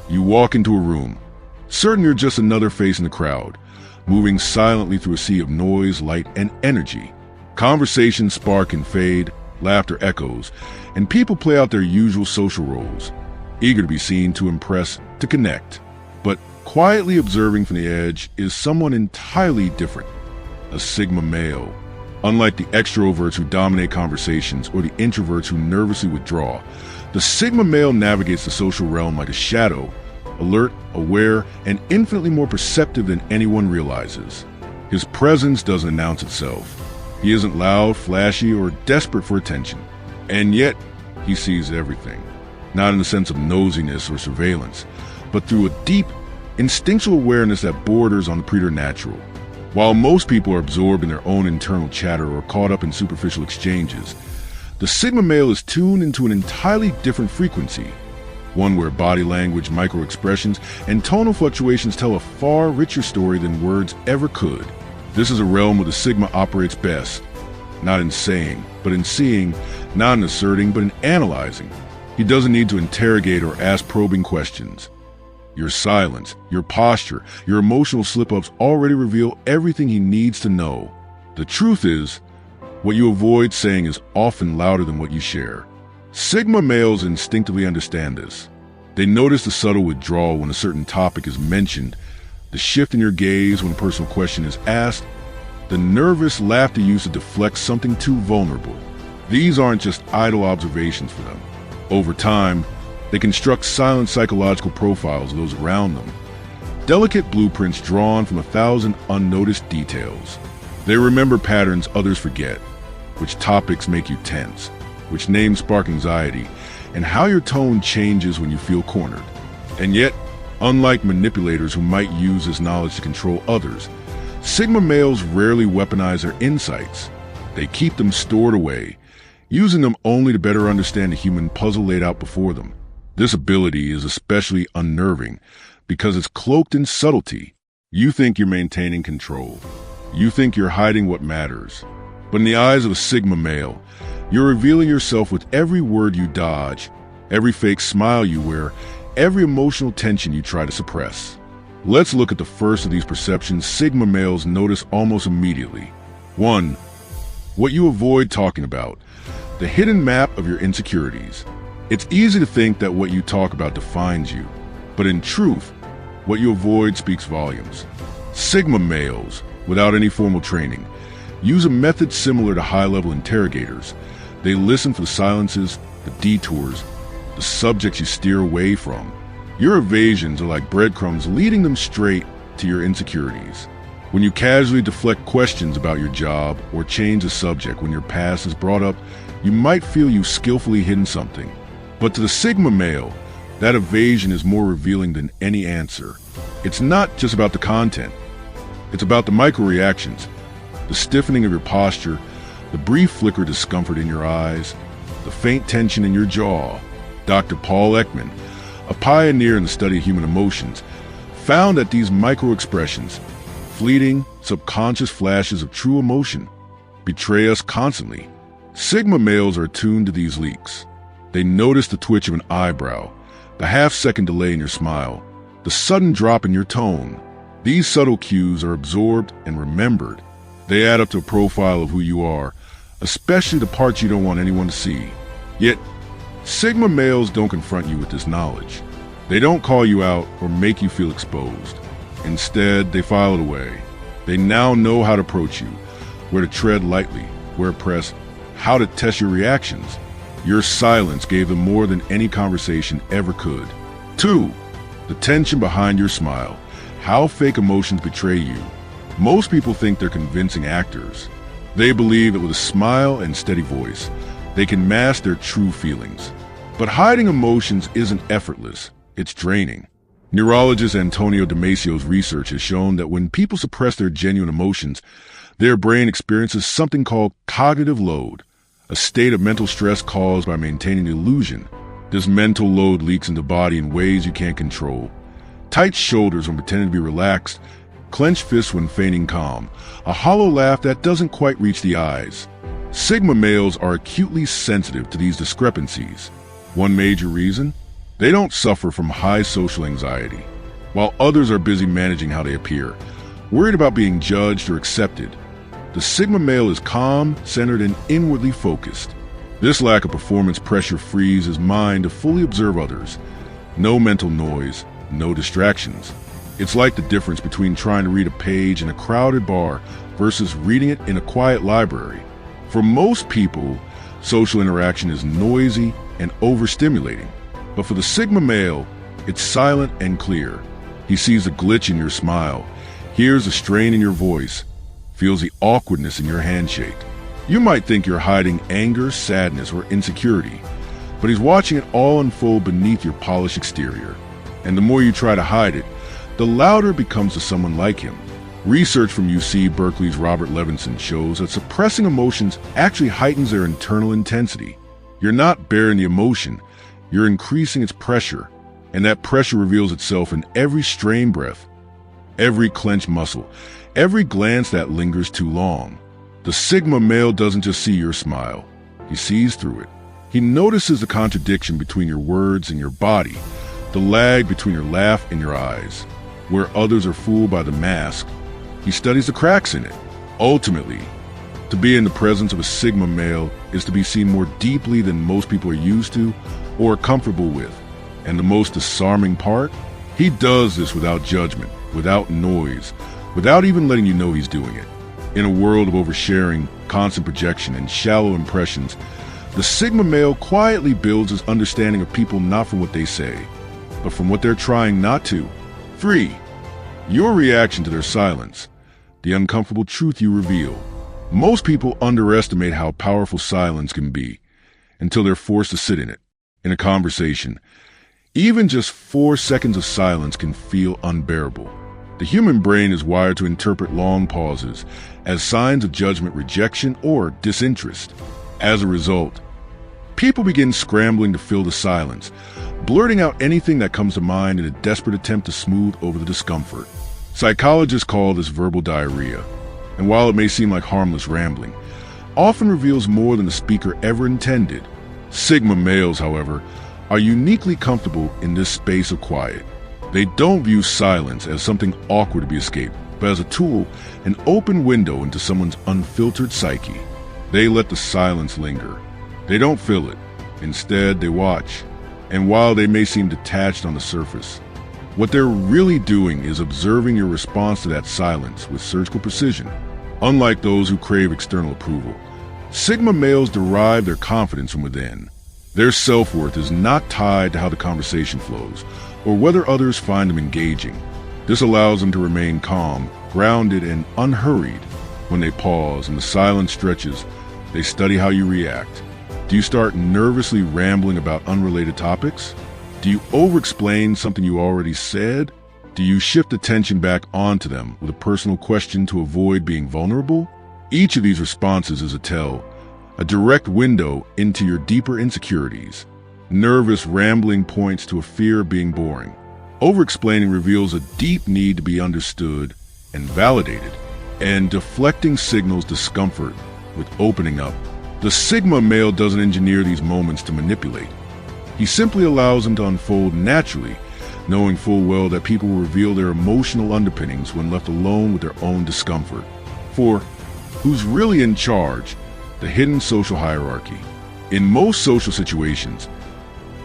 You walk into a room, certain you're just another face in the crowd, moving silently through a sea of noise, light, and energy. Conversations spark and fade, laughter echoes, and people play out their usual social roles, eager to be seen, to impress, to connect. But quietly observing from the edge is someone entirely different, a Sigma male. Unlike the extroverts who dominate conversations or the introverts who nervously withdraw, the Sigma male navigates the social realm like a shadow, alert, aware, and infinitely more perceptive than anyone realizes. His presence doesn't announce itself. He isn't loud, flashy, or desperate for attention. And yet, he sees everything. Not in the sense of nosiness or surveillance, but through a deep, instinctual awareness that borders on the preternatural. While most people are absorbed in their own internal chatter or caught up in superficial exchanges, the Sigma male is tuned into an entirely different frequency, one where body language, micro-expressions, and tonal fluctuations tell a far richer story than words ever could. This is a realm where the Sigma operates best, not in saying, but in seeing, not in asserting, but in analyzing. He doesn't need to interrogate or ask probing questions. Your silence, your posture, your emotional slip-ups already reveal everything he needs to know. The truth is, what you avoid saying is often louder than what you share. Sigma males instinctively understand this. They notice the subtle withdrawal when a certain topic is mentioned, the shift in your gaze when a personal question is asked, the nervous laughter used to deflect something too vulnerable. These aren't just idle observations for them. Over time, they construct silent psychological profiles of those around them, delicate blueprints drawn from 1,000 unnoticed details. They remember patterns others forget, which topics make you tense, which names spark anxiety, and how your tone changes when you feel cornered. And yet, unlike manipulators who might use this knowledge to control others, Sigma males rarely weaponize their insights. They keep them stored away, using them only to better understand the human puzzle laid out before them. This ability is especially unnerving because it's cloaked in subtlety. You think you're maintaining control. You think you're hiding what matters. But in the eyes of a Sigma male, you're revealing yourself with every word you dodge, every fake smile you wear, every emotional tension you try to suppress. Let's look at the first of these perceptions Sigma males notice almost immediately. 1. What you avoid talking about. The hidden map of your insecurities. It's easy to think that what you talk about defines you, but in truth, what you avoid speaks volumes. Sigma males, without any formal training, use a method similar to high-level interrogators. They listen for the silences, the detours, the subjects you steer away from. Your evasions are like breadcrumbs leading them straight to your insecurities. When you casually deflect questions about your job or change the subject when your past is brought up, you might feel you've skillfully hidden something. But to the Sigma male, that evasion is more revealing than any answer. It's not just about the content. It's about the micro-reactions, the stiffening of your posture, the brief flicker of discomfort in your eyes, the faint tension in your jaw. Dr. Paul Ekman, a pioneer in the study of human emotions, found that these micro-expressions, fleeting, subconscious flashes of true emotion, betray us constantly. Sigma males are attuned to these leaks. They notice the twitch of an eyebrow, the half-second delay in your smile, the sudden drop in your tone. These subtle cues are absorbed and remembered. They add up to a profile of who you are, especially the parts you don't want anyone to see. Yet, Sigma males don't confront you with this knowledge. They don't call you out or make you feel exposed. Instead, they file it away. They now know how to approach you, where to tread lightly, where to press, how to test your reactions. Your silence gave them more than any conversation ever could. 2. The tension behind your smile. How fake emotions betray you. Most people think they're convincing actors. They believe that with a smile and steady voice, they can mask their true feelings. But hiding emotions isn't effortless. It's draining. Neurologist Antonio Damasio's research has shown that when people suppress their genuine emotions, their brain experiences something called cognitive load, a state of mental stress caused by maintaining the illusion. This mental load leaks into the body in ways you can't control. Tight shoulders when pretending to be relaxed, clenched fists when feigning calm, a hollow laugh that doesn't quite reach the eyes. Sigma males are acutely sensitive to these discrepancies. One major reason? They don't suffer from high social anxiety, while others are busy managing how they appear, worried about being judged or accepted. The Sigma male is calm, centered, and inwardly focused. This lack of performance pressure frees his mind to fully observe others. No mental noise, no distractions. It's like the difference between trying to read a page in a crowded bar versus reading it in a quiet library. For most people, social interaction is noisy and overstimulating. But for the Sigma male, it's silent and clear. He sees a glitch in your smile, hears a strain in your voice, feels the awkwardness in your handshake. You might think you're hiding anger, sadness, or insecurity, but he's watching it all unfold beneath your polished exterior. And the more you try to hide it, the louder it becomes to someone like him. Research from UC Berkeley's Robert Levinson shows that suppressing emotions actually heightens their internal intensity. You're not bearing the emotion, you're increasing its pressure, and that pressure reveals itself in every strained breath, every clenched muscle, every glance that lingers too long. The Sigma male doesn't just see your smile, he sees through it. He notices the contradiction between your words and your body, the lag between your laugh and your eyes. Where others are fooled by the mask, he studies the cracks in it. Ultimately, to be in the presence of a Sigma male is to be seen more deeply than most people are used to or are comfortable with. And the most disarming part? He does this without judgment, without noise, without even letting you know he's doing it. In a world of oversharing, constant projection, and shallow impressions, the Sigma male quietly builds his understanding of people not from what they say, but from what they're trying not to. 3. Your reaction to their silence, the uncomfortable truth you reveal. Most people underestimate how powerful silence can be until they're forced to sit in it. In a conversation, even just 4 seconds of silence can feel unbearable. The human brain is wired to interpret long pauses as signs of judgment, rejection, or disinterest. As a result, people begin scrambling to fill the silence, blurting out anything that comes to mind in a desperate attempt to smooth over the discomfort. Psychologists call this verbal diarrhea, and while it may seem like harmless rambling, often reveals more than the speaker ever intended. Sigma males, however, are uniquely comfortable in this space of quiet. They don't view silence as something awkward to be escaped, but as a tool, an open window into someone's unfiltered psyche. They let the silence linger. They don't fill it. Instead, they watch. And while they may seem detached on the surface, what they're really doing is observing your response to that silence with surgical precision. Unlike those who crave external approval, Sigma males derive their confidence from within. Their self-worth is not tied to how the conversation flows or whether others find them engaging. This allows them to remain calm, grounded, and unhurried. When they pause and the silence stretches, they study how you react. Do you start nervously rambling about unrelated topics? Do you over-explain something you already said? Do you shift attention back onto them with a personal question to avoid being vulnerable? Each of these responses is a direct window into your deeper insecurities. Nervous rambling points to a fear of being boring. Over-explaining reveals a deep need to be understood and validated, and deflecting signals discomfort with opening up. The Sigma male doesn't engineer these moments to manipulate. He simply allows them to unfold naturally, knowing full well that people will reveal their emotional underpinnings when left alone with their own discomfort. For who's really in charge? The hidden social hierarchy. In most social situations,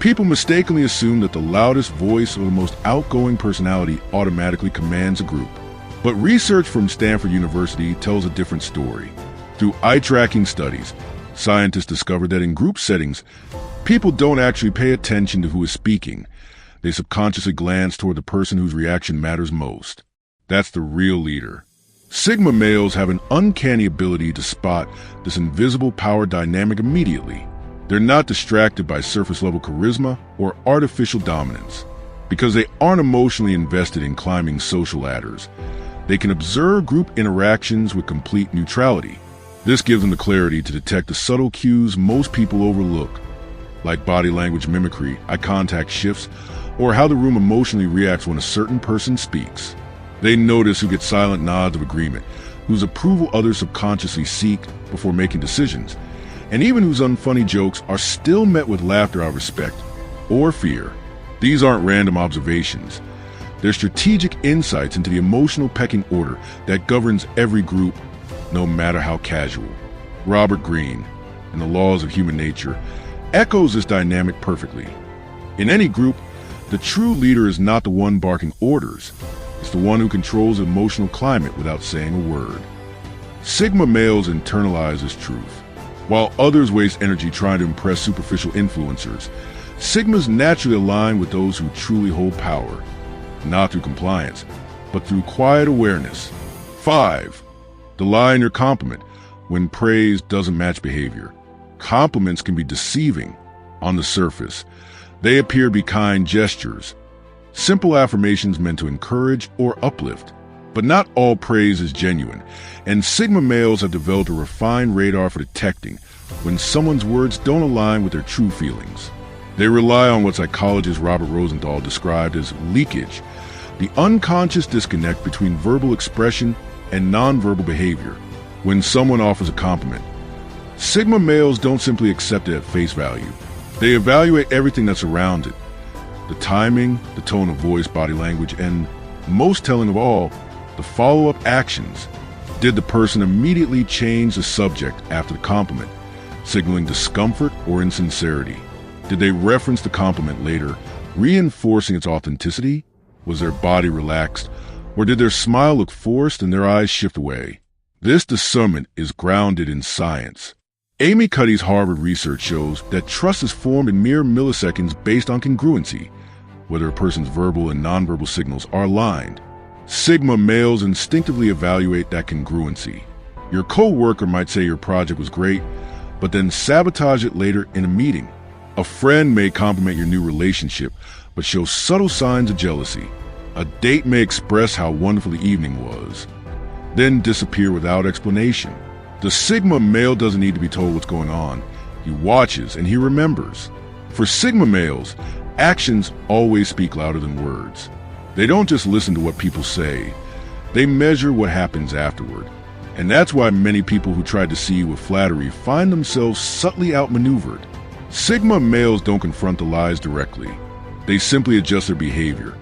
people mistakenly assume that the loudest voice or the most outgoing personality automatically commands a group. But research from Stanford University tells a different story. Through eye-tracking studies, scientists discovered that in group settings, people don't actually pay attention to who is speaking. They subconsciously glance toward the person whose reaction matters most. That's the real leader. Sigma males have an uncanny ability to spot this invisible power dynamic immediately. They're not distracted by surface-level charisma or artificial dominance. Because they aren't emotionally invested in climbing social ladders, they can observe group interactions with complete neutrality. This gives them the clarity to detect the subtle cues most people overlook, like body language mimicry, eye contact shifts, or how the room emotionally reacts when a certain person speaks. They notice who gets silent nods of agreement, whose approval others subconsciously seek before making decisions, and even whose unfunny jokes are still met with laughter out of respect or fear. These aren't random observations. They're strategic insights into the emotional pecking order that governs every group, no matter how casual. Robert Greene, in The Laws of Human Nature, echoes this dynamic perfectly. In any group, the true leader is not the one barking orders. It's the one who controls the emotional climate without saying a word. Sigma males internalize this truth. While others waste energy trying to impress superficial influencers, Sigmas naturally align with those who truly hold power, not through compliance, but through quiet awareness. 5. The lie in your compliment when praise doesn't match behavior. Compliments can be deceiving on the surface. They appear to be kind gestures, simple affirmations meant to encourage or uplift. But not all praise is genuine, and Sigma males have developed a refined radar for detecting when someone's words don't align with their true feelings. They rely on what psychologist Robert Rosenthal described as leakage, the unconscious disconnect between verbal expression and nonverbal behavior. When someone offers a compliment, Sigma males don't simply accept it at face value. They evaluate everything that's around it: the timing, the tone of voice, body language, and, most telling of all, the follow-up actions. Did the person immediately change the subject after the compliment, signaling discomfort or insincerity? Did they reference the compliment later, reinforcing its authenticity? Was their body relaxed, or did their smile look forced and their eyes shift away? This discernment is grounded in science. Amy Cuddy's Harvard research shows that trust is formed in mere milliseconds based on congruency, whether a person's verbal and nonverbal signals are aligned. Sigma males instinctively evaluate that congruency. Your co-worker might say your project was great, but then sabotage it later in a meeting. A friend may compliment your new relationship, but show subtle signs of jealousy. A date may express how wonderful the evening was, then disappear without explanation. The Sigma male doesn't need to be told what's going on. He watches and he remembers. For Sigma males, actions always speak louder than words. They don't just listen to what people say, they measure what happens afterward. And that's why many people who try to deceive you with flattery find themselves subtly outmaneuvered. Sigma males don't confront the lies directly. They simply adjust their behavior,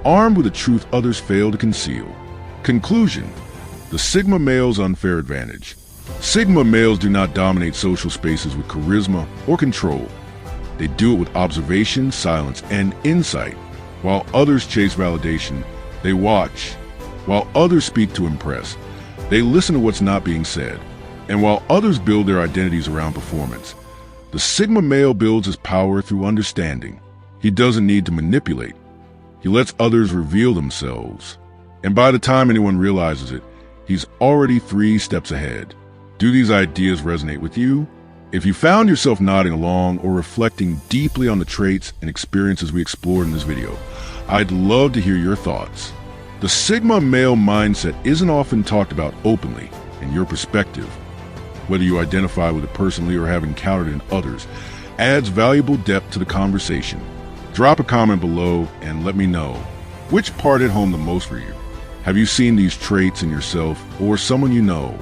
armed with the truth others fail to conceal. Conclusion: the Sigma male's unfair advantage. Sigma males do not dominate social spaces with charisma or control. They do it with observation, silence, and insight. While others chase validation, they watch. While others speak to impress, they listen to what's not being said. And while others build their identities around performance, the Sigma male builds his power through understanding. He doesn't need to manipulate. He lets others reveal themselves. And by the time anyone realizes it, he's already 3 steps ahead. Do these ideas resonate with you? If you found yourself nodding along or reflecting deeply on the traits and experiences we explored in this video, I'd love to hear your thoughts. The Sigma male mindset isn't often talked about openly, and your perspective, whether you identify with it personally or have encountered it in others, adds valuable depth to the conversation. Drop a comment below and let me know which part hit home the most for you. Have you seen these traits in yourself or someone you know?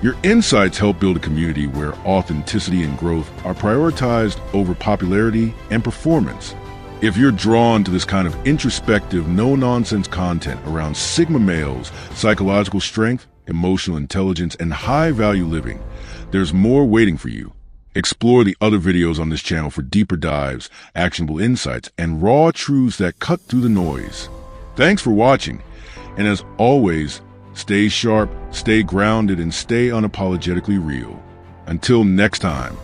Your insights help build a community where authenticity and growth are prioritized over popularity and performance. If you're drawn to this kind of introspective, no-nonsense content around Sigma males, psychological strength, emotional intelligence, and high-value living, there's more waiting for you. Explore the other videos on this channel for deeper dives, actionable insights, and raw truths that cut through the noise. Thanks for watching, and as always, stay sharp, stay grounded, and stay unapologetically real. Until next time.